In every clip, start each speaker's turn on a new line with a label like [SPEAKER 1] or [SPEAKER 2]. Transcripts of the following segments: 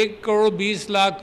[SPEAKER 1] 1,20,00,000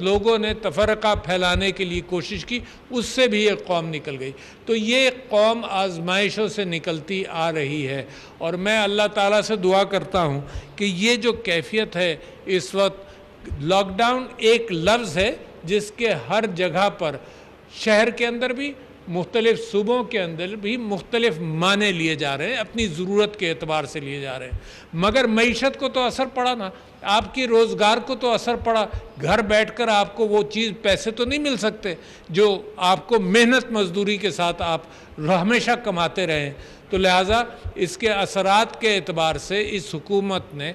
[SPEAKER 1] لوگوں نے تفرقہ پھیلانے کے لیے کوشش کی، اس سے بھی ایک قوم نکل گئی۔ تو یہ قوم آزمائشوں سے نکلتی آ رہی ہے، اور میں اللہ تعالیٰ سے دعا کرتا ہوں کہ یہ جو کیفیت ہے اس وقت، لاک ڈاؤن ایک لفظ ہے جس کے ہر جگہ پر، شہر کے اندر بھی، مختلف صوبوں کے اندر بھی مختلف معنی لیے جا رہے ہیں، اپنی ضرورت کے اعتبار سے لیے جا رہے ہیں، مگر معیشت کو تو اثر پڑا نا، آپ کی روزگار کو تو اثر پڑا۔ گھر بیٹھ کر آپ کو وہ چیز، پیسے تو نہیں مل سکتے جو آپ کو محنت مزدوری کے ساتھ آپ ہمیشہ کماتے رہے ہیں۔ تو لہٰذا اس کے اثرات کے اعتبار سے اس حکومت نے،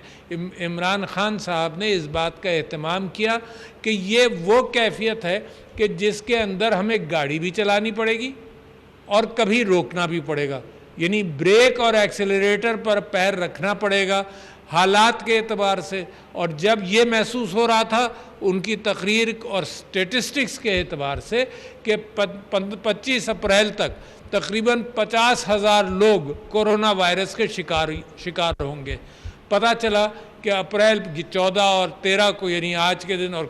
[SPEAKER 1] عمران خان صاحب نے اس بات کا اہتمام کیا کہ یہ وہ کیفیت ہے کہ جس کے اندر ہمیں گاڑی بھی چلانی پڑے گی اور کبھی روکنا بھی پڑے گا، یعنی بریک اور ایکسیلریٹر پر پیر رکھنا پڑے گا حالات کے اعتبار سے۔ اور جب یہ محسوس ہو رہا تھا ان کی تقریر اور سٹیٹسٹکس کے اعتبار سے کہ 25 اپریل تک تقریباً 50,000 لوگ کورونا وائرس کے شکار ہوں گے، پتہ چلا کہ اپریل 14 اور 13 کو، یعنی آج کے دن اور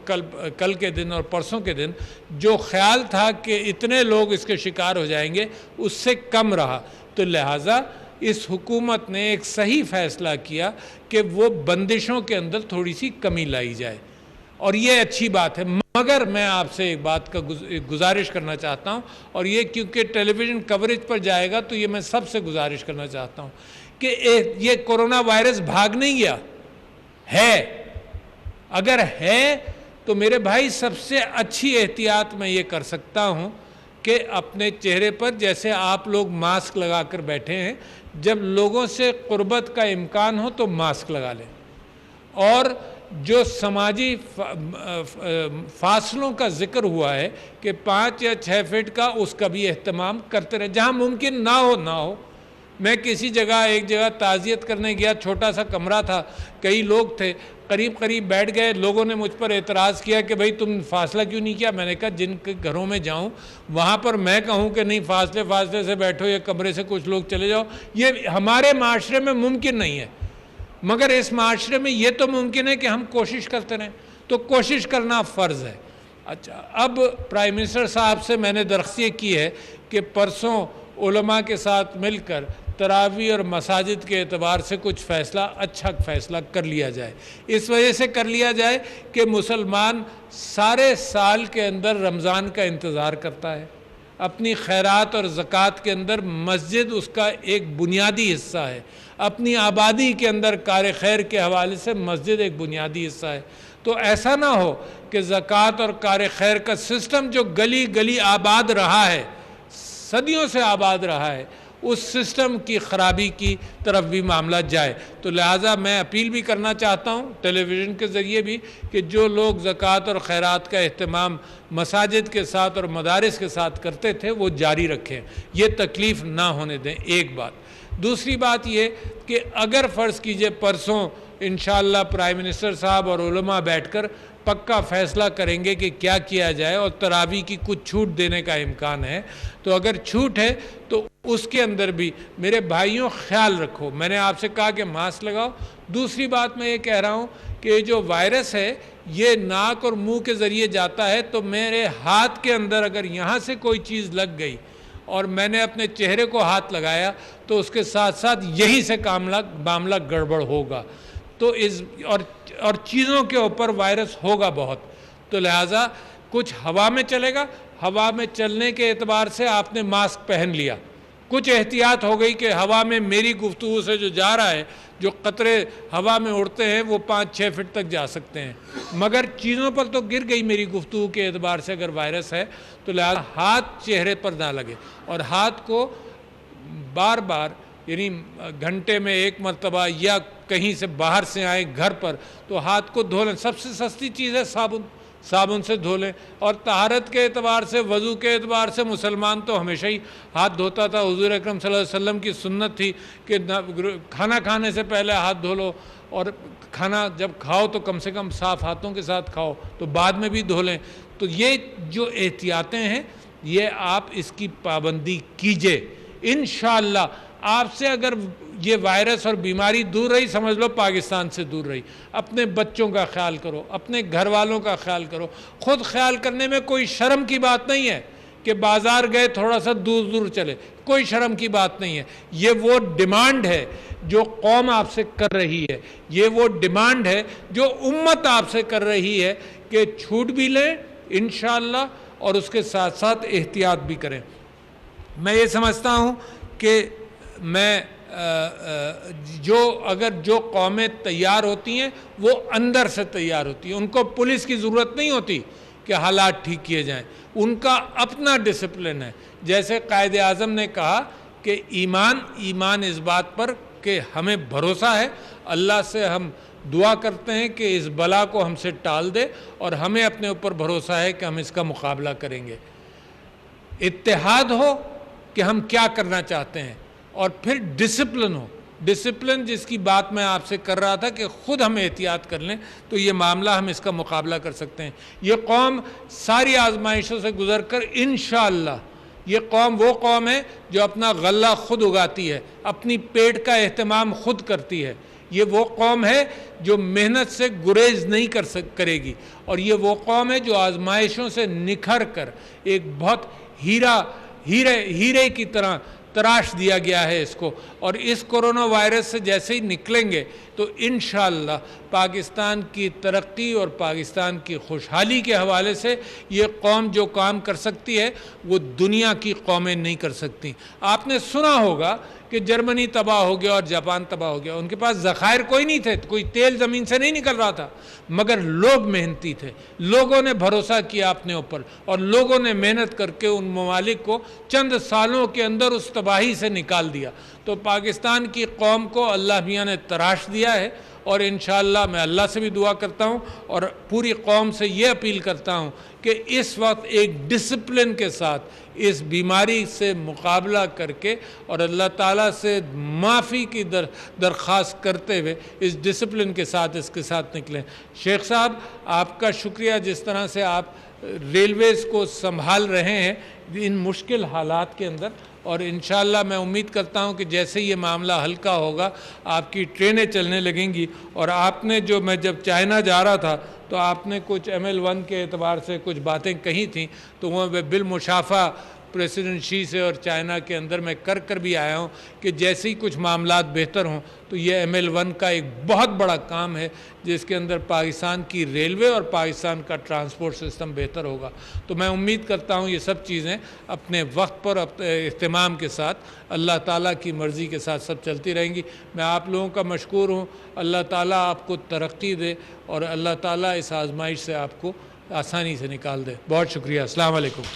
[SPEAKER 1] کل کے دن اور پرسوں کے دن، جو خیال تھا کہ اتنے لوگ اس کے شکار ہو جائیں گے اس سے کم رہا۔ تو لہٰذا اس حکومت نے ایک صحیح فیصلہ کیا کہ وہ بندشوں کے اندر تھوڑی سی کمی لائی جائے، اور یہ اچھی بات ہے۔ مگر میں آپ سے ایک بات کا گزارش کرنا چاہتا ہوں، اور یہ کیونکہ ٹیلی ویژن کوریج پر جائے گا تو یہ میں سب سے گزارش کرنا چاہتا ہوں کہ یہ کورونا وائرس بھاگ نہیں گیا ہے، اگر ہے تو میرے بھائی سب سے اچھی احتیاط میں یہ کر سکتا ہوں کہ اپنے چہرے پر، جیسے آپ لوگ ماسک لگا کر بیٹھے ہیں، جب لوگوں سے قربت کا امکان ہو تو ماسک لگا لیں، اور جو سماجی فاصلوں کا ذکر ہوا ہے کہ 5 یا 6 فٹ کا، اس کا بھی اہتمام کرتے رہیں جہاں ممکن نہ ہو۔ میں کسی جگہ، ایک جگہ تعزیت کرنے گیا، چھوٹا سا کمرہ تھا، کئی لوگ تھے، قریب بیٹھ گئے، لوگوں نے مجھ پر اعتراض کیا کہ بھائی تم فاصلہ کیوں نہیں کیا؟ میں نے کہا جن کے گھروں میں جاؤں وہاں پر میں کہوں کہ نہیں فاصلے سے بیٹھو یا کمرے سے کچھ لوگ چلے جاؤ، یہ ہمارے معاشرے میں ممکن نہیں ہے، مگر اس معاشرے میں یہ تو ممکن ہے کہ ہم کوشش کرتے رہیں، تو کوشش کرنا فرض ہے۔ اچھا، اب پرائم منسٹر صاحب سے میں نے درخواست یہ کی ہے کہ پرسوں علماء کے ساتھ مل کر تراویح اور مساجد کے اعتبار سے کچھ اچھا فیصلہ کر لیا جائے۔ اس وجہ سے کر لیا جائے کہ مسلمان سارے سال کے اندر رمضان کا انتظار کرتا ہے، اپنی خیرات اور زکوٰۃ کے اندر مسجد اس کا ایک بنیادی حصہ ہے، اپنی آبادی کے اندر کار خیر کے حوالے سے مسجد ایک بنیادی حصہ ہے۔ تو ایسا نہ ہو کہ زکوٰۃ اور کار خیر کا سسٹم جو گلی گلی آباد رہا ہے، صدیوں سے آباد رہا ہے، اس سسٹم کی خرابی کی طرف بھی معاملہ جائے۔ تو لہٰذا میں اپیل بھی کرنا چاہتا ہوں ٹیلی ویژن کے ذریعے بھی کہ جو لوگ زکوٰۃ اور خیرات کا اہتمام مساجد کے ساتھ اور مدارس کے ساتھ کرتے تھے وہ جاری رکھیں، یہ تکلیف نہ ہونے دیں، ایک بات۔ دوسری بات یہ کہ اگر فرض کیجئے پرسوں انشاءاللہ پرائم منسٹر صاحب اور علماء بیٹھ کر پکا فیصلہ کریں گے کہ کیا کیا جائے اور تراویح کی کچھ چھوٹ دینے کا امکان ہے، تو اگر چھوٹ ہے تو اس کے اندر بھی میرے بھائیوں خیال رکھو، میں نے آپ سے کہا کہ ماسک لگاؤ۔ دوسری بات میں یہ کہہ رہا ہوں کہ یہ جو وائرس ہے یہ ناک اور منہ کے ذریعے جاتا ہے، تو میرے ہاتھ کے اندر اگر یہاں سے کوئی چیز لگ گئی اور میں نے اپنے چہرے کو ہاتھ لگایا تو اس کے ساتھ ساتھ یہی سے معاملہ گڑبڑ ہوگا، تو اور چیزوں کے اوپر وائرس ہوگا بہت، تو لہٰذا کچھ ہوا میں چلے گا، ہوا میں چلنے کے اعتبار سے آپ نے ماسک پہن لیا، کچھ احتیاط ہو گئی کہ ہوا میں میری گفتگو سے جو جا رہا ہے، جو قطرے ہوا میں اڑتے ہیں وہ 5-6 فٹ تک جا سکتے ہیں، مگر چیزوں پر تو گر گئی میری گفتگو کے اعتبار سے اگر وائرس ہے، تو لہٰذا ہاتھ چہرے پر نہ لگے، اور ہاتھ کو بار بار، یعنی گھنٹے میں 1 مرتبہ یا کہیں سے باہر سے آئے گھر پر تو ہاتھ کو دھو لیں، سب سے سستی چیز ہے صابن سے دھو لیں، اور طہارت کے اعتبار سے، وضو کے اعتبار سے مسلمان تو ہمیشہ ہی ہاتھ دھوتا تھا، حضور اکرم صلی اللہ علیہ وسلم کی سنت تھی کہ کھانا کھانے سے پہلے ہاتھ دھو لو، اور کھانا جب کھاؤ تو کم سے کم صاف ہاتھوں کے ساتھ کھاؤ، تو بعد میں بھی دھو لیں۔ تو یہ جو احتیاطیں ہیں یہ آپ اس کی پابندی کیجئے، انشاءاللہ آپ سے اگر یہ وائرس اور بیماری دور رہی، سمجھ لو پاکستان سے دور رہی۔ اپنے بچوں کا خیال کرو، اپنے گھر والوں کا خیال کرو۔ خود خیال کرنے میں کوئی شرم کی بات نہیں ہے کہ بازار گئے تھوڑا سا دور دور چلے، کوئی شرم کی بات نہیں ہے۔ یہ وہ ڈیمانڈ ہے جو قوم آپ سے کر رہی ہے، یہ وہ ڈیمانڈ ہے جو امت آپ سے کر رہی ہے کہ چھوٹ بھی لیں انشاءاللہ اور اس کے ساتھ ساتھ احتیاط بھی کریں۔ میں یہ سمجھتا ہوں کہ اگر جو قومیں تیار ہوتی ہیں وہ اندر سے تیار ہوتی ہیں، ان کو پولیس کی ضرورت نہیں ہوتی کہ حالات ٹھیک کیے جائیں، ان کا اپنا ڈسپلن ہے۔ جیسے قائد اعظم نے کہا کہ ایمان اس بات پر کہ ہمیں بھروسہ ہے، اللہ سے ہم دعا کرتے ہیں کہ اس بلا کو ہم سے ٹال دے، اور ہمیں اپنے اوپر بھروسہ ہے کہ ہم اس کا مقابلہ کریں گے۔ اتحاد ہو کہ ہم کیا کرنا چاہتے ہیں، اور پھر ڈسپلن ہو، ڈسپلن جس کی بات میں آپ سے کر رہا تھا کہ خود ہم احتیاط کر لیں تو یہ معاملہ ہم اس کا مقابلہ کر سکتے ہیں۔ یہ قوم ساری آزمائشوں سے گزر کر انشاءاللہ، یہ قوم وہ قوم ہے جو اپنا غلہ خود اگاتی ہے، اپنی پیٹ کا اہتمام خود کرتی ہے۔ یہ وہ قوم ہے جو محنت سے گریز نہیں کرے گی، اور یہ وہ قوم ہے جو آزمائشوں سے نکھر کر ایک بہت ہیرے کی طرح تراش دیا گیا ہے اس کو، اور اس کرونا وائرس سے جیسے ہی نکلیں گے تو انشاءاللہ پاکستان کی ترقی اور پاکستان کی خوشحالی کے حوالے سے یہ قوم جو کام کر سکتی ہے وہ دنیا کی قومیں نہیں کر سکتی۔ آپ نے سنا ہوگا کہ جرمنی تباہ ہو گیا اور جاپان تباہ ہو گیا، ان کے پاس ذخائر کوئی نہیں تھے، کوئی تیل زمین سے نہیں نکل رہا تھا، مگر لوگ محنتی تھے، لوگوں نے بھروسہ کیا اپنے اوپر، اور لوگوں نے محنت کر کے ان ممالک کو چند سالوں کے اندر اس تباہی سے نکال دیا۔ تو پاکستان کی قوم کو اللہ میاں نے تراش دیا ہے، اور انشاءاللہ میں اللہ سے بھی دعا کرتا ہوں اور پوری قوم سے یہ اپیل کرتا ہوں کہ اس وقت ایک ڈسپلن کے ساتھ اس بیماری سے مقابلہ کر کے اور اللہ تعالیٰ سے معافی کی درخواست کرتے ہوئے اس ڈسپلن کے ساتھ نکلیں۔ شیخ صاحب، آپ کا شکریہ، جس طرح سے آپ ریلویز کو سنبھال رہے ہیں ان مشکل حالات کے اندر، اور انشاءاللہ میں امید کرتا ہوں کہ جیسے یہ معاملہ ہلکا ہوگا آپ کی ٹرینیں چلنے لگیں گی۔ اور آپ نے میں جب چائنا جا رہا تھا تو آپ نے کچھ ML1 کے اعتبار سے کچھ باتیں کہی تھیں، تو وہ بالمشافہ پریسیڈنٹ شی سے اور چائنا کے اندر میں کر بھی آیا ہوں کہ جیسے ہی کچھ معاملات بہتر ہوں تو یہ ML1 کا ایک بہت بڑا کام ہے جس کے اندر پاکستان کی ریلوے اور پاکستان کا ٹرانسپورٹ سسٹم بہتر ہوگا۔ تو میں امید کرتا ہوں یہ سب چیزیں اپنے وقت پر اہتمام کے ساتھ اللہ تعالیٰ کی مرضی کے ساتھ سب چلتی رہیں گی۔ میں آپ لوگوں کا مشکور ہوں، اللہ تعالیٰ آپ کو ترقی دے اور اللہ تعالیٰ اس آزمائش سے آپ کو آسانی سے نکال دے۔ بہت شکریہ، السلام علیکم۔